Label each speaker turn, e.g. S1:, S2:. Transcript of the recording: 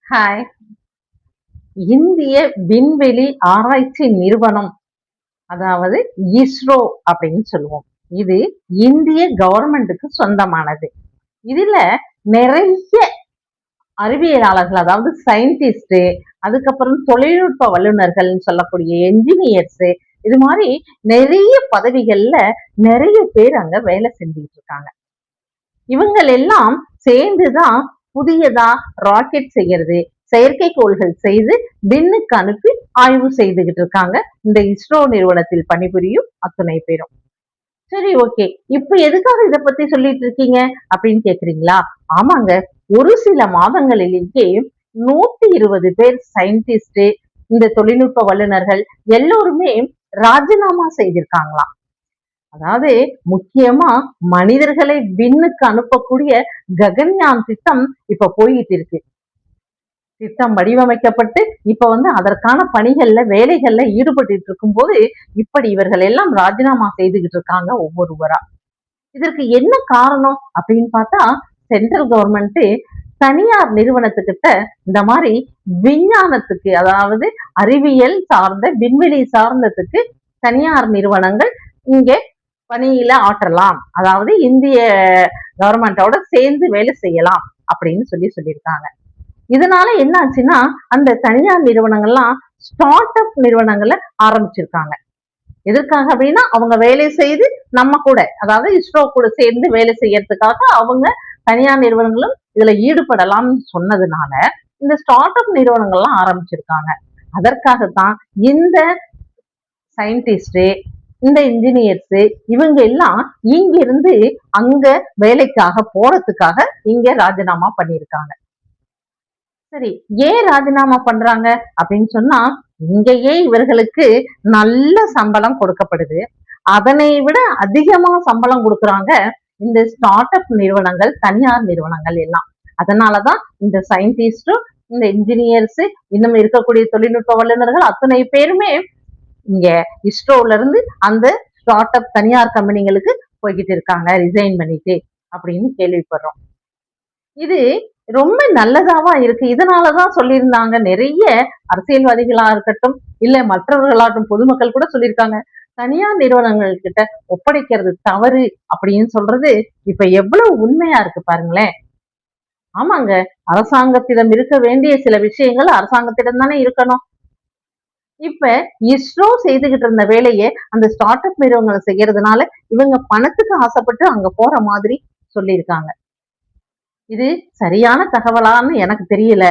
S1: Hi. இந்திய விண்வெளி ஆராய்ச்சி நிறுவனம், அதாவது இஸ்ரோ அப்படின்னு சொல்லுவோம். இது இந்திய கவர்மெண்ட்டுக்கு சொந்தமானது. இதுல நிறைய அறிவியலாளர்கள், அதாவது சயின்டிஸ்ட், அதுக்கப்புறம் தொழில்நுட்ப வல்லுநர்கள்னு சொல்லக்கூடிய என்ஜினியர்ஸ், இது மாதிரி நிறைய பதவிகள்ல நிறைய பேர் அங்க வேலை செஞ்சுட்டு இருக்காங்க. இவங்கள் எல்லாம் சேர்ந்துதான் புதியதா ராக்கெட் செய்யறது, செயற்கைக்கோள்கள் செய்து விண்ணுக்கு அனுப்பி ஆய்வு செய்துகிட்டு இருக்காங்க இந்த இஸ்ரோ நிறுவனத்தில் பணிபுரியும் அத்துணை பேரும். சரி, ஓகே. இப்ப எதுக்காக இத பத்தி சொல்லிட்டு இருக்கீங்க அப்படின்னு கேக்குறீங்களா? ஆமாங்க. ஒரு சில மாதங்களிலேயே 120 பேர் சயின்டிஸ்ட், இந்த தொழில்நுட்ப வல்லுநர்கள் எல்லோருமே ராஜினாமா செய்திருக்காங்களாம். அதாவது முக்கியமா மனிதர்களை விண்ணுக்கு அனுப்பக்கூடிய ககன்யான் திட்டம் இப்ப போயிட்டு இருக்கு. திட்டம் வடிவமைக்கப்பட்டு இப்ப அதற்கான பணிகள்ல வேலைகள்ல ஈடுபட்டு இருக்கும் போது இப்படி இவர்கள் எல்லாம் ராஜினாமா செய்துகிட்டு இருக்காங்க ஒவ்வொருவரா. இதற்கு என்ன காரணம் அப்படின்னு பார்த்தா, சென்ட்ரல் கவர்மெண்ட் தனியார் நிறுவனத்துக்கிட்ட இந்த மாதிரி விஞ்ஞானத்துக்கு, அதாவது அறிவியல் சார்ந்த விண்வெளி சார்ந்ததுக்கு தனியார் நிறுவனங்கள் இங்கே பணியில ஆற்றலாம், அதாவது இந்திய கவர்மெண்டோட சேர்ந்து வேலை செய்யலாம் அப்படின்னு சொல்லியிருக்காங்க. இதனால என்ன ஆச்சுன்னா, அந்த தனியார் நிறுவனங்கள்லாம் ஸ்டார்ட் அப் நிறுவனங்களை ஆரம்பிச்சிருக்காங்க. எதற்காக அப்படின்னா, அவங்க வேலை செய்து நம்ம கூட, அதாவது இஸ்ரோ கூட சேர்ந்து வேலை செய்யறதுக்காக அவங்க தனியார் நிறுவனங்களும் இதுல ஈடுபடலாம்னு சொன்னதுனால இந்த ஸ்டார்ட் அப் நிறுவனங்கள்லாம் ஆரம்பிச்சிருக்காங்க. அதற்காகத்தான் இந்த சயின்டிஸ்ட், இந்த இன்ஜினியர்ஸ் இவங்க எல்லாம் இங்கிருந்து அங்க வேலைக்காக போறதுக்காக இங்க ராஜினாமா பண்ணியிருக்காங்க. சரி, ஏன் ராஜினாமா பண்றாங்க அப்படின்னு சொன்னா, இங்கேயே இவர்களுக்கு நல்ல சம்பளம் கொடுக்கப்படுது. அதனை விட அதிகமா சம்பளம் கொடுக்குறாங்க இந்த ஸ்டார்ட் அப் நிறுவனங்கள், தனியார் நிறுவனங்கள் எல்லாம். அதனாலதான் இந்த சயின்டிஸ்டும், இந்த இன்ஜினியர்ஸ், இன்னும் இருக்கக்கூடிய தொழில்நுட்ப வல்லுநர்கள் அத்தனை பேருமே இங்க இஸ்ரோல இருந்து அந்த ஸ்டார்ட் அப் தனியார் கம்பெனிகளுக்கு போய்கிட்டு இருக்காங்க, ரிசைன் பண்ணிட்டு அப்படின்னு கேள்விப்படுறோம். இது ரொம்ப நல்லதாவா இருக்கு. இதனாலதான் சொல்லியிருந்தாங்க நிறைய அரசியல்வாதிகளா இருக்கட்டும், இல்ல மற்றவர்களாகட்டும், பொதுமக்கள் கூட சொல்லியிருக்காங்க, தனியார் நிறுவனங்கள் கிட்ட ஒப்படைக்கிறது தவறு அப்படின்னு சொல்றது இப்ப எவ்வளவு உண்மையா இருக்கு பாருங்களேன். ஆமாங்க, அரசாங்கத்திடம் இருக்க வேண்டிய சில விஷயங்கள் அரசாங்கத்திடம் தானே இருக்கணும். இப்ப இஸ்ரோ செய்துகிட்டு இருந்த வேலையை அந்த ஸ்டார்ட் அப் நிறுவனங்கள் செய்யறதுனால இவங்க பணத்துக்கு ஆசைப்பட்டு அங்க போற மாதிரி சொல்லியிருக்காங்க. இது சரியான தகவலான்னு எனக்கு தெரியல.